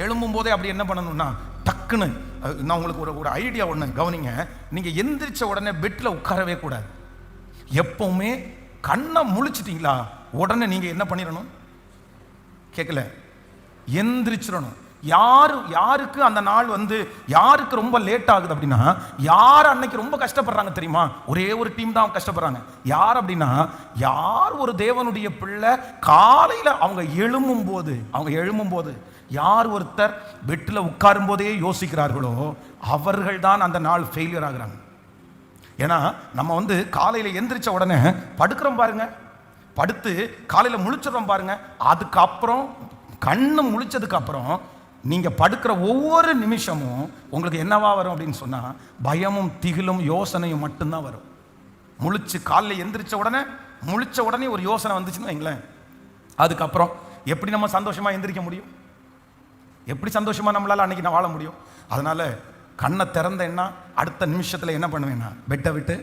எழும்பும் போதே அப்படி என்ன பண்ணணும்னா டக்குன்னு, நான் உங்களுக்கு ஒரு ஐடியா ஒன்று கவனிங்க. நீங்கள் எந்திரிச்ச உடனே பெட்டில் உட்காரவே கூடாது. எப்பவுமே கண்ணை முழிச்சிட்டீங்களா உடனே நீங்கள் என்ன பண்ணிடணும்? கேட்கல, எந்திரிச்சிடணும். யாருக்கு அந்த நாள் யாருக்கு ரொம்ப லேட் ஆகுது அப்படின்னா, யார் அன்னைக்கு ரொம்ப கஷ்டப்படுறாங்க தெரியுமா? ஒரே ஒரு டீம் தான் கஷ்டப்படுறாங்க. யார் அப்படின்னா, யார் ஒரு தேவனுடைய பிள்ளை காலையில் அவங்க எழும்பும் போது யார் ஒருத்தர் பெட்டில் உட்காரும் போதே யோசிக்கிறார்களோ அவர்கள் தான் அந்த நாள் ஃபெயிலியர் ஆகுறாங்க. ஏன்னா நம்ம காலையில் எந்திரிச்ச உடனே படுக்கிறோம் பாருங்க, படுத்து காலையில் முழிச்சிடறோம் பாருங்க. அதுக்கப்புறம் கண்ணு முழிச்சதுக்கு அப்புறம் நீங்க படுக்கிற ஒவ்வொரு நிமிஷமும் உங்களுக்கு என்னவா வரும் அப்படின்னு சொன்னா, பயமும் திகிலும் யோசனையும் மட்டும்தான் வரும். காலையில் எந்திரிச்ச உடனே ஒரு யோசனை வந்துச்சுன்னு வைங்களேன், அதுக்கப்புறம் எப்படி நம்ம சந்தோஷமா எந்திரிக்க முடியும்? எப்படி சந்தோஷமா நம்மளால அன்னைக்கு நான் வாழ முடியும்? அதனால கண்ணை திறந்தேன்னா அடுத்த நிமிஷத்துல என்ன பண்ணுவேன்னா, பெட்டை விட்டு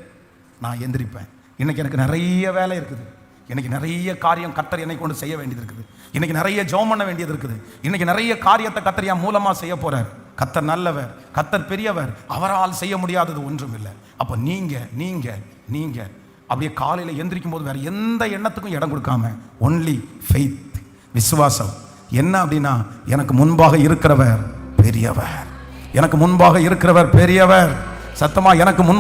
நான் எந்திரிப்பேன். இன்னைக்கு எனக்கு நிறைய வேலை இருக்குது, இன்னைக்கு நிறைய காரியம் கர்த்தர் என்னை கொண்டு செய்ய வேண்டியது இருக்குது, இன்னைக்கு நிறைய ஜெபம் பண்ண வேண்டியது இருக்குது, இன்னைக்கு நிறைய காரியத்தை கர்த்தர் என் மூலமா செய்ய போறார். கர்த்தர் நல்லவர், கர்த்தர் பெரியவர், அவரால் செய்ய முடியாதது ஒன்றும் இல்லை. அப்ப நீங்க அப்படியே காலையில எந்திரிக்கும் போது வேற எந்த எண்ணத்துக்கும் இடம் கொடுக்காம ஒன்லி ஃபெய்த், விசுவாசம். என்ன அப்படின்னா, எனக்கு முன்பாக இருக்கிறவர் பெரியவர், எனக்கு முன்பாக இருக்கிறவர் பெரியவர். சத்தமா, எனக்கு முன்